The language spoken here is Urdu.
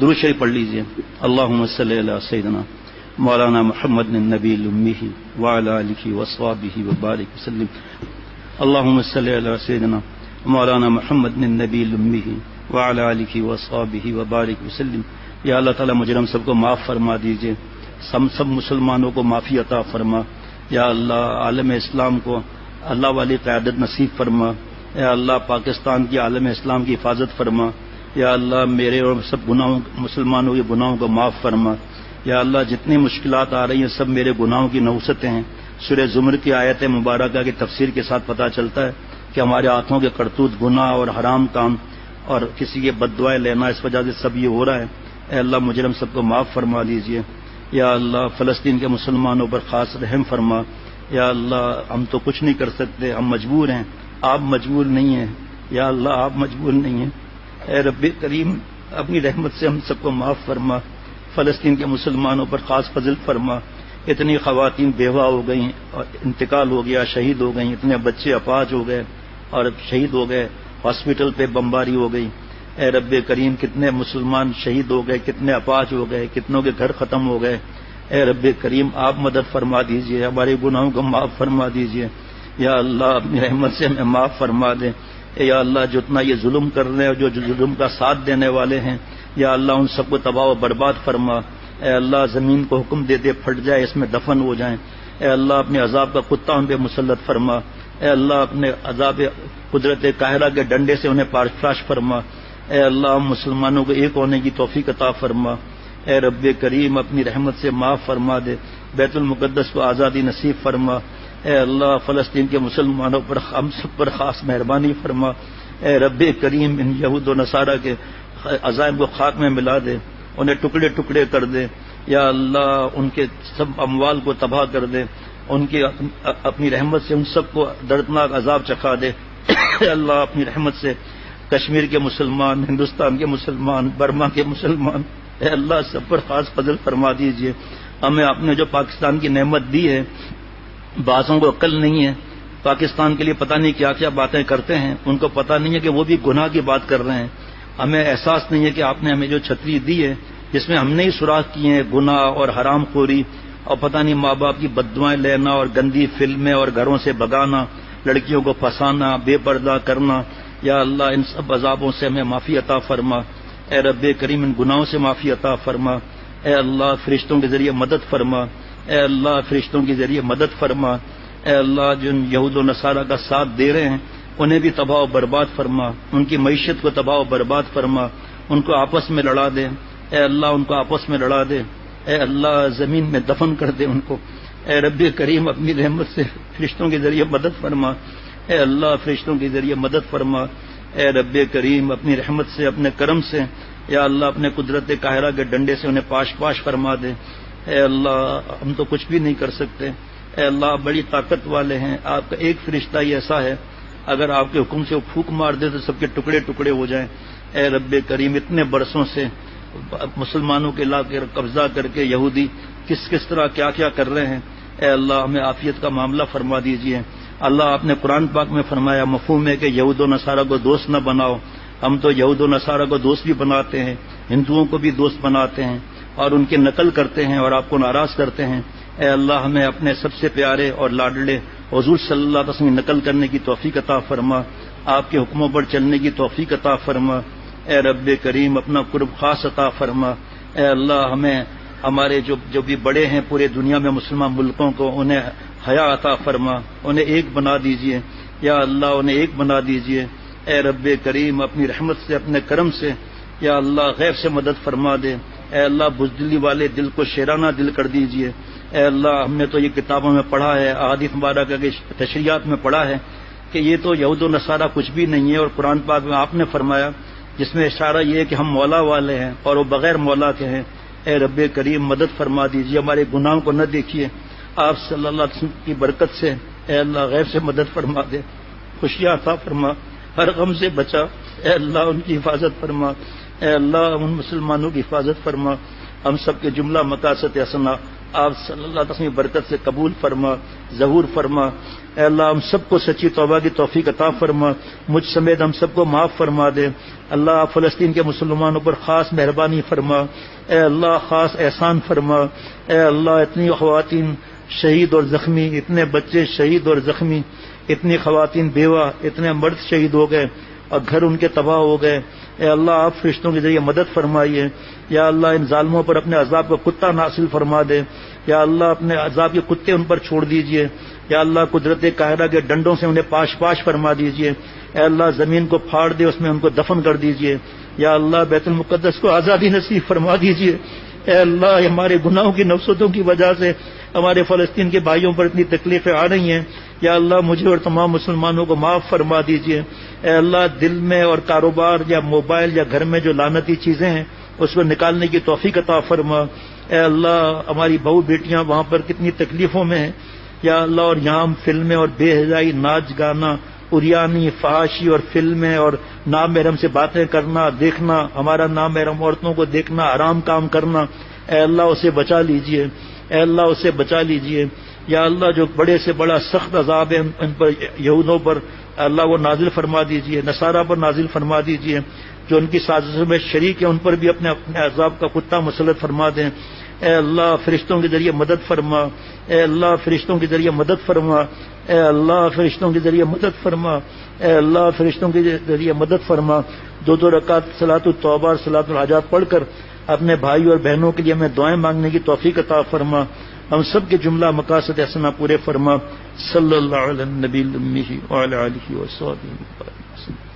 درود شریف پڑھ لیجئے. اللہم صلی علی سیدنا مولانا محمد النبی الامی وعلی آلہ وصحبہ وبارک وسلم. اللہم صلی علی سیدنا مولانا محمد النبی الامی وعلی آلہ وصحبہ وبارک وسلم. یا اللہ تعالیٰ مجرم سب کو معاف فرما دیجئے، سب مسلمانوں کو معافی عطا فرما. یا اللہ عالم اسلام کو اللہ والی قیادت نصیب فرما. یا اللہ پاکستان کی عالم اسلام کی حفاظت فرما. یا اللہ میرے اور سب گناہوں مسلمانوں کے گناہوں کو معاف فرما. یا اللہ جتنی مشکلات آ رہی ہیں سب میرے گناہوں کی نوستیں ہیں. سورہ زمر کی آیت مبارکہ کی تفسیر کے ساتھ پتہ چلتا ہے کہ ہمارے ہاتھوں کے کرتوت گناہ اور حرام کام اور کسی کے بد دعائیں لینا، اس وجہ سے سب یہ ہو رہا ہے. اے اللہ مجرم سب کو معاف فرما دیجئے. یا اللہ فلسطین کے مسلمانوں پر خاص رحم فرما. یا اللہ ہم تو کچھ نہیں کر سکتے، ہم مجبور ہیں، آپ مجبور نہیں ہیں. یا اللہ آپ مجبور نہیں ہیں. اے رب کریم اپنی رحمت سے ہم سب کو معاف فرما. فلسطین کے مسلمانوں پر خاص فضل فرما. اتنی خواتین بیوہ ہو گئیں اور انتقال ہو گیا، شہید ہو گئیں. اتنے بچے اپاہج ہو گئے اور شہید ہو گئے. ہاسپٹل پہ بمباری ہو گئی. اے رب کریم کتنے مسلمان شہید ہو گئے، کتنے اپاہج ہو گئے، کتنوں کے گھر ختم ہو گئے. اے رب کریم آپ مدد فرما دیجئے، ہمارے گناہوں کو معاف فرما دیجئے. یا اللہ اپنی رحمت سے ہمیں معاف فرما دیں. یا اللہ جتنا یہ ظلم کر رہے ہیں اور جو ظلم کا ساتھ دینے والے ہیں، یا اللہ ان سب کو تباہ و برباد فرما. اے اللہ زمین کو حکم دے دے پھٹ جائے، اس میں دفن ہو جائیں. اے اللہ اپنے عذاب کا کتا ان پہ مسلط فرما. اے اللہ اپنے عذاب قدرت قاہرہ کے ڈنڈے سے انہیں پاش فرما. اے اللہ ہم مسلمانوں کو ایک ہونے کی توفیق عطا فرما. اے رب کریم اپنی رحمت سے معاف فرما دے. بیت المقدس کو آزادی نصیب فرما. اے اللہ فلسطین کے مسلمانوں پر ہم سب پر خاص مہربانی فرما. اے رب کریم ان یہود و نصارہ کے عزائم کو خاک میں ملا دے، انہیں ٹکڑے ٹکڑے کر دے. یا اللہ ان کے سب اموال کو تباہ کر دے. ان کی اپنی رحمت سے ان سب کو دردناک عذاب چکھا دے. اے اللہ اپنی رحمت سے کشمیر کے مسلمان، ہندوستان کے مسلمان، برما کے مسلمان، اے اللہ سب پر خاص فضل فرما دیجئے. ہمیں آپ نے جو پاکستان کی نعمت دی ہے، بعضوں کو عقل نہیں ہے، پاکستان کے لیے پتہ نہیں کیا کیا باتیں کرتے ہیں، ان کو پتہ نہیں ہے کہ وہ بھی گناہ کی بات کر رہے ہیں. ہمیں احساس نہیں ہے کہ آپ نے ہمیں جو چھتری دی ہے جس میں ہم نے ہی سوراخ کیے ہیں گناہ اور حرام خوری اور پتہ نہیں ماں باپ کی بد دعائیں لینا اور گندی فلمیں اور گھروں سے بگانا، لڑکیوں کو پھنسانا، بے پردہ کرنا. یا اللہ ان سب عذابوں سے ہمیں معافی عطا فرما. اے رب کریم ان گناہوں سے معافی عطا فرما. اے اللہ فرشتوں کے ذریعے مدد فرما. اے اللہ فرشتوں کے ذریعے مدد فرما. اے اللہ جن یہود و نصارہ کا ساتھ دے رہے ہیں انہیں بھی تباہ و برباد فرما. ان کی معیشت کو تباہ و برباد فرما. ان کو آپس میں لڑا دے. اے اللہ ان کو آپس میں لڑا دے. اے اللہ زمین میں دفن کر دے ان کو. اے رب کریم اپنی رحمت سے فرشتوں کے ذریعے مدد فرما. اے اللہ فرشتوں کے ذریعے مدد فرما. اے رب کریم اپنی رحمت سے اپنے کرم سے یا اللہ اپنے قدرت قاہرہ کے ڈنڈے سے انہیں پاش فرما دے. اے اللہ ہم تو کچھ بھی نہیں کر سکتے. اے اللہ آپ بڑی طاقت والے ہیں. آپ کا ایک فرشتہ ہی ایسا ہے اگر آپ کے حکم سے وہ پھونک مار دے تو سب کے ٹکڑے ٹکڑے ہو جائیں. اے رب کریم اتنے برسوں سے مسلمانوں کے علاقے قبضہ کر کے یہودی کس طرح کیا کیا کر رہے ہیں. اے اللہ ہمیں عافیت کا معاملہ فرما دیجئے. اللہ آپ نے قرآن پاک میں فرمایا مفہوم ہے کہ یہود و نصارہ کو دوست نہ بناؤ. ہم تو یہود و نصارہ کو دوست بھی بناتے ہیں، ہندوؤں کو بھی دوست بناتے ہیں اور ان کی نقل کرتے ہیں اور آپ کو ناراض کرتے ہیں. اے اللہ ہمیں اپنے سب سے پیارے اور لاڈلے حضور صلی اللہ علیہ وسلم نقل کرنے کی توفیق عطا فرما. آپ کے حکموں پر چلنے کی توفیق عطا فرما. اے رب کریم اپنا قرب خاص عطا فرما. اے اللہ ہمیں ہمارے جو بھی بڑے ہیں پورے دنیا میں مسلمان ملکوں کو انہیں حیا عطا فرما. انہیں ایک بنا دیجئے. یا اللہ انہیں ایک بنا دیجئے. اے رب کریم اپنی رحمت سے اپنے کرم سے یا اللہ غیب سے مدد فرما دے. اے اللہ بزدلی والے دل کو شیرانہ دل کر دیجئے. اے اللہ ہم نے تو یہ کتابوں میں پڑھا ہے، احادیث مبارکہ کے تشریحات میں پڑھا ہے کہ یہ تو یہود و نصارہ کچھ بھی نہیں ہے، اور قرآن پاک میں آپ نے فرمایا جس میں اشارہ یہ ہے کہ ہم مولا والے ہیں اور وہ بغیر مولا کے ہیں. اے رب کریم مدد فرما دیجئے. ہمارے گناہوں کو نہ دیکھیے. آپ صلی اللہ علیہ وسلم کی برکت سے اے اللہ غیب سے مدد فرما دے. خوشیاں عطا فرما. ہر غم سے بچا. اے اللہ ان کی حفاظت فرما. اے اللہ ان مسلمانوں کی حفاظت فرما. ہم سب کے جملہ مقاصد حسنہ آپ صلی اللہ علیہ وسلم کی برکت سے قبول فرما، ظہور فرما. اے اللہ ہم سب کو سچی توبہ کی توفیق عطا فرما، مجھ سمیت ہم سب کو معاف فرما دے۔ اللہ آپ فلسطین کے مسلمانوں پر خاص مہربانی فرما، اے اللہ خاص احسان فرما، اے اللہ اتنی خواتین شہید اور زخمی، اتنے بچے شہید اور زخمی، اتنی خواتین بیوہ، اتنے مرد شہید ہو گئے اور گھر ان کے تباہ ہو گئے، اے اللہ آپ فرشتوں کے ذریعے مدد فرمائیے، یا اللہ ان ظالموں پر اپنے عذاب کا کتا نازل فرما دے، یا اللہ اپنے عذاب کے کتے ان پر چھوڑ دیجئے، یا اللہ قدرت قاہرہ کے ڈنڈوں سے انہیں پاش پاش فرما دیجئے، اے اللہ زمین کو پھاڑ دے اس میں ان کو دفن کر دیجئے، یا اللہ بیت المقدس کو آزادی نصیب فرما دیجئے، اے اللہ ہمارے گناہوں کی نفسیوں کی وجہ سے ہمارے فلسطین کے بھائیوں پر اتنی تکلیفیں آ رہی ہیں، یا اللہ مجھے اور تمام مسلمانوں کو معاف فرما دیجئے، اے اللہ دل میں اور کاروبار یا موبائل یا گھر میں جو لعنتی چیزیں ہیں اس کو نکالنے کی توفیق عطا فرما، اے اللہ ہماری بہو بیٹیاں وہاں پر کتنی تکلیفوں میں ہیں، یا اللہ اور یہاں ہم فلمیں اور بے حیائی ناچ گانا اریانی فحاشی اور فلمیں اور نامحرم سے باتیں کرنا دیکھنا، ہمارا نامحرم عورتوں کو دیکھنا حرام کام کرنا، اے اللہ اسے بچا لیجئے، اے اللہ اسے بچا لیجئے، یا اللہ جو بڑے سے بڑا سخت عذاب ہے ان پر یہودوں پر اللہ وہ نازل فرما دیجئے، نصارہ پر نازل فرما دیجئے، جو ان کی سازشوں میں شریک ہیں ان پر بھی اپنے عذاب کا کتا مسلط فرما دیں، اے اللہ فرشتوں کے ذریعے مدد فرما، اے اللہ فرشتوں کے ذریعے مدد فرما، اے اللہ فرشتوں کے ذریعے مدد فرما، اے اللہ فرشتوں کے ذریعے مدد فرما۔ 2 رکعت صلاۃ التوبہ اور صلاۃ الحاجات پڑھ کر اپنے بھائی اور بہنوں کے لیے ہمیں دعائیں مانگنے کی توفیق عطا فرما، ہم سب کے جملہ مقاصد حسنہ پورے فرما۔ صلی اللہ علیہ النبی المی وعلی آلہ وصحبہ وسلم۔